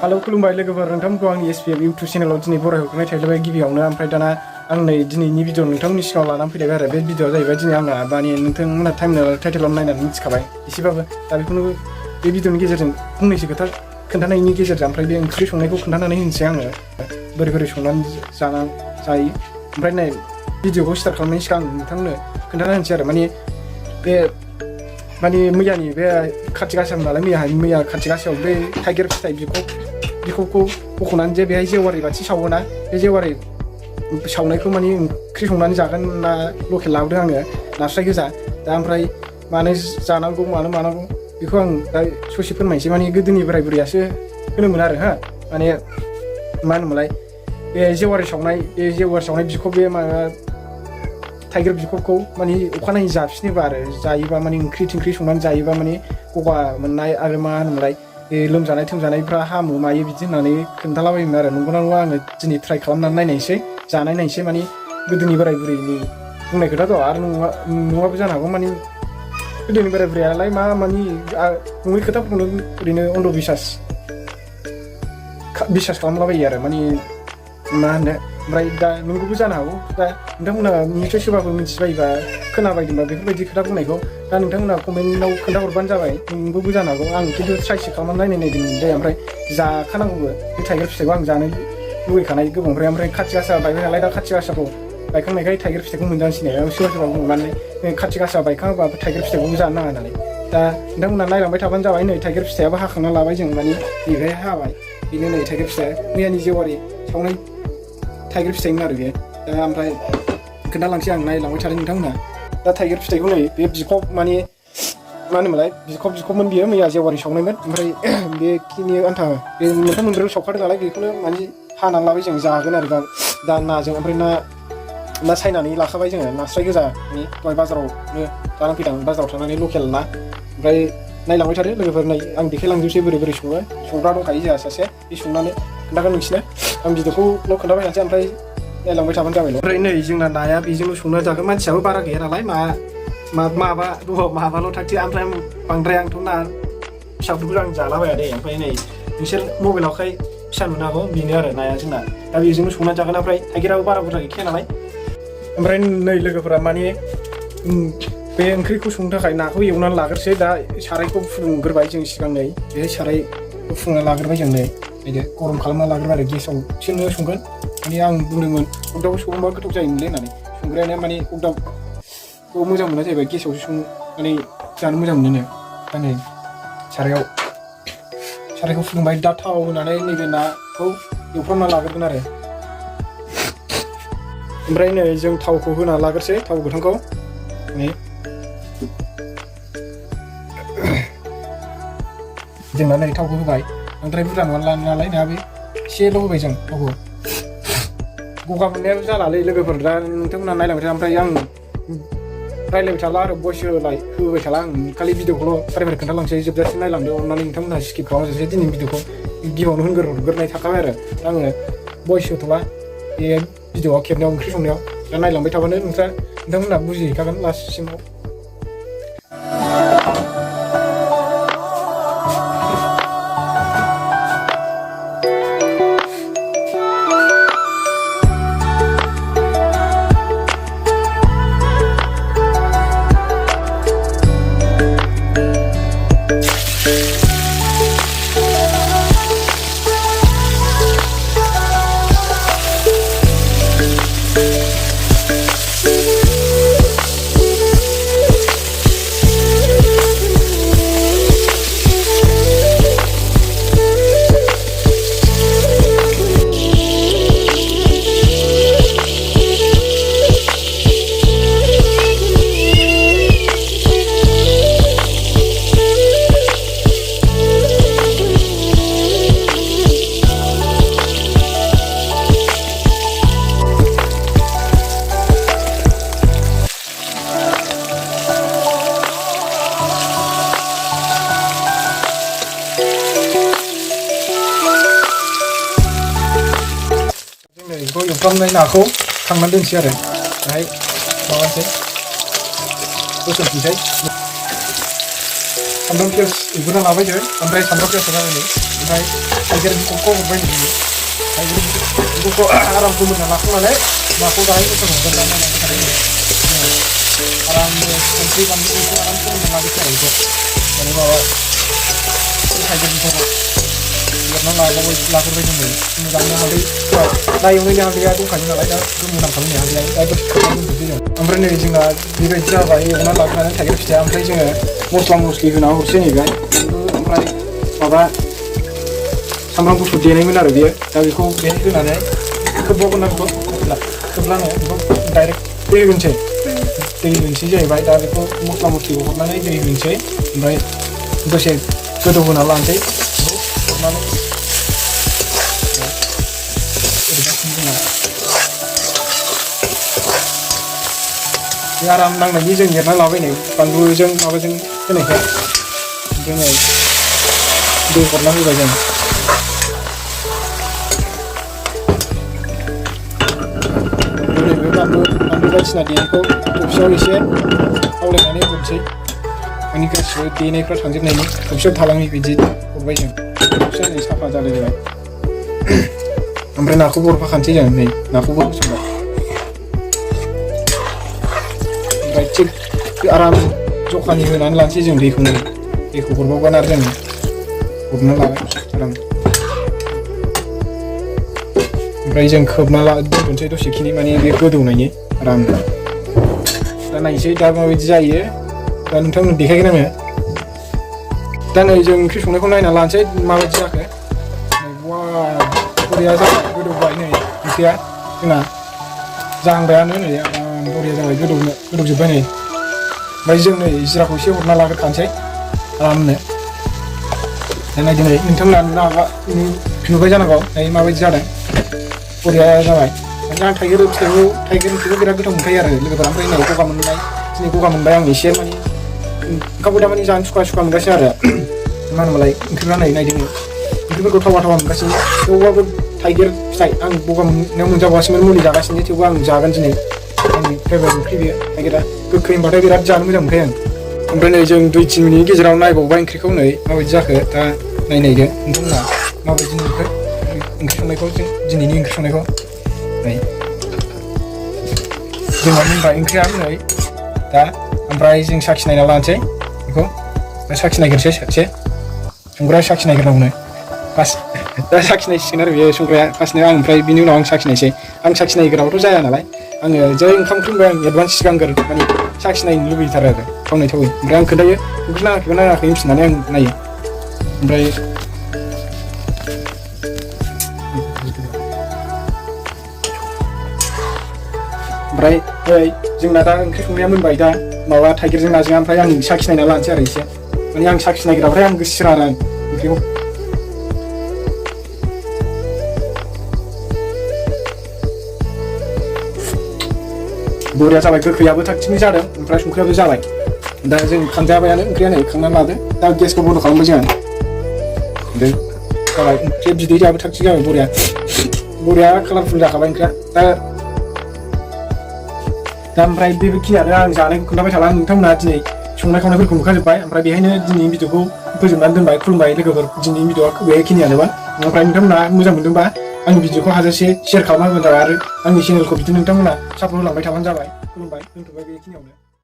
Halo खुलुमबाय लोगोफोर नोंथांमोनखौ आंनि SPF YouTube चेनेलाव दिनै बरायहरनाय थाहैबाय गिबियावनो ओमफ्राय दाना आं नै दिनैनि भिडिअ नोंथांमोननि सिगाङाव लानानै फैबाय आरो बे भिडिअआ जाहैबाय दिनै आंना माने नोंथांमोना टाइटेलाव नायनानै मिथिखाबाय एसेबाबो दा बेखौनो बे भिडिअनि गेजेरजों फंनैसो खोथा खोन्थानायनि गेजेरजों ओमफ्राय बे ओंख्रि संनायखौ खोन्थानानै होनोसै आङो बोरै संनानै जायो ओमफ्राय नै भिडिअखौ स्टार्ट खालामनायनि सिगां नोंथांमोननो खोन्थाना होनोसै आरो माने मैयानि बे कार्तिक गासा नालाय मैया कार्तिक गासायाव बे थाइगिर फिथाइ बिखौखौ बख'नानै जे बेहाय जेवारि बाथि सावोना बे जेवारि सावनायखौ माने ओंख्रि संनानै जागोन ना लकेल लाबोदों आङो नास्राय गोजा दा ओमफ्राय मानो जानांगौ मानो मानांगौ बेखौ आं दा ससे फोरमायनोसै माने गोदोनि बोराय बुरैयासो होनोमोन आरो माने मा होनोमोनलाय बे जेवारि सावनाय बिखौ बे माबा थाइगिर बिखबखौ माने अखानायै जाफिनोबा आरो जायोबा माने ओंख्रि थिंख्रि संनानै जायोबा माने गगा मोननाय आरो मा होनोमोनलाय लोमजानाय थोमजानायफ्रा हामो मायो बिदि होननानै खोन्थालाबायोमोन आरो नंगौना नङा आङो दिनै ट्राइ खालामनानै नायनायसै माने गोदोनि बोराय बुरैनि बुंनाय खोथाथ' आरो नङाबो जानो हागौ माने गोदोनि बोराय बुरैयालाय माने नङै खोथाफोरखौनो ओरैनो अन्धबिसास खालामलाबायो आरो माने मा होनो ओमफ्राय दा नोंगौबो जानो हागौ दा नोंथांमोना निसय सोरबाफोर मिथिबायोबा खोनाबायदोंबा बेफोरबायदि खोथा बुंनायखौ दा नोंथांमोना कमेन्टआव खोन्थाहरबानो जाबाय नोंगौबो जानो हागौ आं खिन्थु ट्राइसो खालामनानै नायदोंमोन दे ओमफ्राय जाखानांगौबो बे थाइगिर फिथाइखौ आं जानो लुगैखानाय गोबावनिफ्राय ओमफ्राय कार्तिक गासा बायबाय नालाय दा कार्तिक गासाखौ बायखांनायखाय थाइगिर फिथाइखौ मोनजानोसैनाय सोरबा बुंनानै कार्तिक गासा बायखाङोबा थाइगिर फिथाइखौबो जानो नाङा होननानै दा नोंथांमोना नायलांबाय थाबानो जाबाय नै थाइगिर फिथाइयाबो हाखांना लाबाय जों माने बेहाय हाबाय बेनो नै थाइगिर फिथाइ मैयानि जेवारि सावनाय थाइगिर फिथाइमोन आरो बे दा ओमफ्राय खोन्थालांसै आं नायलांबाय थादों नोंथांमोना दा थाइगिर फिथाइखौ नै बे बिखब माने मा होनोमोनलाय बिखबमोन बियो मैया जेवारि सावनायमोन ओमफ्राय बेखिनि आन्था बे मोनथाम मोनब्रैयाव सावखादों नालाय बेखौनो माने हानानै लाबाय जों जागोन आरो दा नाजों ओमफ्राय ना सायनानै लाखाबाय जोङो नास्राय गोजानि दहाय बाजारावनो जानानै फैदों बाजाराव थांनानै लकेल ना ओमफ्राय नायलांबाय थादो लोगोफोर नै आं देखायलांजोबसै बोरै सङो संग्रा दंखायो जोंहा सासे बे संनानै खोन्थागोन नोंसिनो आं भिडिअखौल' खोन्थाबाय थानोसै ओमफ्राय नायलांबाय थाबानो जाबाय ओमफ्राय नै जोंना नाया बेजोंल' संना जागोन मानसियाबो बारा गैया नालाय माबाल' थाखियो ओमफ्राय बांद्राय आंथ' ना फिसाफोरखौ आं जालाबाया दे ओमफ्राय नै नोंसोर मबाइलावखाय फिसा नुनो हागौ बेनो आरो नाया जोंना दा बेजोंनो संना जागोन ओमफ्राय थाइगिराबो बारा बुरजा गैखाया नालाय ओमफ्राय नै लोगोफोरा माने बे ओंख्रिखौ संनो थाखाय नाखौ एवनानै लाग्रोसै दा सारायखौ फुदुंग्रोबाय जों सिगां नै बे सारायखौ फुदुंना लाग्रोबाय जों नै गरम खालामना लाग्रोबाय आरो गेसावसो संगोन माने आं बुंदोंमोन अगदाबाव संबा गोथाव जायोमोनलै होननानै संग्रायानो माने अगदाबखौ मोजां मोना जाहैबाय गेसावसो संनानै जानो मोजां मोनो दा नै सारायखौ फुदुंबाय दा थाव होनानै नैबे नाखौ एवफ्रामना लाग्रोगोन आरो ओमफ्राय नै जों थावखौ होना लाग्रोसै थाव गोथांखौ नै जोंना नै थावखौ होबाय बांद्राय बुरजा नङा नालाय नायाबो एसेल' होबाय जों थावखौ गगा मोननायाबो जालालै लोगोफोर दा नोंथांमोना नायलांबाय था ओमफ्राय आं रायलायबाय थाला आरो भइस होबाय थाला आं खालि भिडिअखौल' फारि खोन्थालांसै जोबजासिम नायलांदो अननानै नोंथांमोनहा स्किप खालामजोबसै दिनै भिडिअखौ गिबियावनो हरग्रोनाय थाखाबाय आरो आङो भइस होथ'ला बे भिडिअआव खेबनायाव ओंख्रि संनायाव दा नायलांबाय थाबानो नोंथांमोनहा बुजिहैखागोन लास्टसिमाव एवफ्रामनाय नाखौ खांनानै दोनसै आरो बेहाय माबानोसै होसनफिनसै सामब्राम पियाज एवग्रोना लाबाय जों ओमफ्राय सामब्राम पियाजखौ होनानै ओमफ्राय थाइगिर बिखंखौ हरबाय नोङो थाइगिर बिखंखौ आराम फोमोनना लाखांनानै नाखौ दाहाय होसनहरगोन दा नायनानै थाखाय आरामनो संख्रि बानलु बेखौ आराम फोमोनना लाबोसै आरो बेखौ माने माबा थाइगिर बिखंखौ एरना लाग्रोबाय जोङो मोजांनो हालदै दा एवनायनि हालदैया दंखायो नालाय दा मोनामखांनाय हालदैया दा दसे खोबनानै दोनथ'सै जों ओमफ्राय नै जोंना बेबायदि जाबाय एवना लाग्रोनानै थाइगिर फिथाइया ओमफ्राय जोङो मस्ला मस्लि होना हरसै नैबाय ओमफ्राय माबा सामब्राम गुफुर देनायमोन आरो बेयो दा बेखौ बेहाय होनानै खोबबावगोन ना बेखौ खोबलानो बेखौ डाइरेक्ट दै होनोसै जाहैबाय दा बेखौ मस्ला मस्लिखौ हरनानै दै होनोसै ओमफ्राय दसे गोदौ होना लानोसै बेखौ हरनानै बे आराम नांनायनि जों एरना लाबाय नै बानलुजों माबाजों होनायखाय जोङो दै हरना होबाय जों नैबे बानलु बायदिसिना देनायखौ थबसियाव एसे आवलायनानै हरसै माने गासिबो देनायफ्रा थांजोबनायनि थबसियाव थालाङै बिदि हरबाय जों थबसिया नै साफा जालायबाय ओमफ्राय नाखौबो हरफाखानोसै जों नै नाखौबो होसनबाय ओमफ्राय थिग आराम जखानि होनानै लानोसै जों दैखौ हरबावगोन आरो जों हरना लाबाय आराम ओमफ्राय जों खोबना दोनसै दसेखिनि माने बे गोदौनायनि आराम दा नायनोसै दा माबायदि जायो दा नोंथांमोन देखायगोन आङो दा नै जों ओंख्रि संनायखौ नायना लानोसै माबायदि जाखो बरिया जाबाय गोदौबाय नै ओंख्रिया जोंना जाहांबायानो नै आराम बरिया जाबाय गोदौजोब्बाय नै ओमफ्राय जों नै जिराखौ एसे हरना लाग्रोखानोसै आरामनो दा नायदो नै नोंथांमोना नुबाय जानांगौ नै माबायदि जादों बरिया जाबाय माने आं थाइगिर ओंख्रिखौ बिराद गोथाव मोनखायो आरो लोगोफोरा ओमफ्राय नै गगा मोनबाय आं एसे माने ओंखामखौ दा माने जानो सुखुवा मोनगासिनो आरो मा होनोमोनलाय ओंख्रिफ्रा नै नायदो ओंख्रिफोरखौ थावा मोनगासिनो थेवबाबो थाइगिर फिथाइ आं गगा मोननायाव मोनजागासिनो मुलि जागासिनो थेवबो आं जागोन दिनै आंनि फेभरेट ओंख्रि बेयो थाइगिरा गोखै होनबाथाय बिराद जानो मोजां मोनखायो आं ओमफ्राय नै जों 2-3 मिनिटनि गेजेराव नायबावबाय ओंख्रिखौ नै माबायदि जाखो दा नायदो नोंथांमोना माबायदि नुखो ओंख्रि संनायखौ जों दिनैनि ओंख्रि संनायखौ नै जोंना मोनबाय ओंख्रिया नै दा ओमफ्राय जों साखिनायना लानोसै बेखौ साखिनायग्रोसै सासे संग्राया साखिनायग्रोनांगौनो फार्स्ट दा साखिनायसिगोन आरो बेयो संग्राया फार्स्टनो आं ओमफ्राय बिनि उनाव आं साखिनायसै आं साखिनायग्राबाथ' जाया नालाय आङो जै ओंखाम ओंख्रि आं एडभान्स सिगांग्रो माने साखिनायनो लुबैथारो आरो थावनाय ओमफ्राय आं खोन्थायो ओंख्रि नाङाखैबा नाङाखै मिथिनानै आं नायो ओमफ्राय जोंना दा ओंख्रि संनाया मोनबाय दा माबा थाइगिरजों नाजों ओमफ्राय आं साखिनायना लानोसै आरो एसे माने आं साखिनायग्राफ्राय आं गोसो आरो ओंख्रिखौ बरिया जाबाय गोखैयाबो थागथिनि जादों ओमफ्राय संख्रियाबो जाबाय दा जों खांजाबायानो ओंख्रिया नै खांनानै लादो दा गेसखौ बन्द' खालामबाय जोङो जाबाय ओंख्रिया बिदै जाबो थागथि जाबाय बरिया कालारफुल जाखाबाय ओंख्रिया दा ओमफ्राय बेखिनियानो आं जानायखौ खोन्थाबाय थाला नोंथांमोना दिनै संनाय खावनायफोरखौ नुखाजोब्बाय ओमफ्राय बेहायनो दिनैनि भिडिअखौ फोजोबनानै दोनबाय खुलुमबाय लोगोफोर दिनैनि भिडिअआ बेखिनियानोमोन ओमफ्राय नोंथांमोना मोजां मोनदोंबा आंनि भिडिअखौ हाजासे शेयार खालामना होबानो जाबाय आरो आंनि चेनेलखौ बिदिनो नोंथांमोना सापर्ट होलांबाय थाबानो जाबाय खुलुमबाय दोनथ'बाय बेखिनियावनो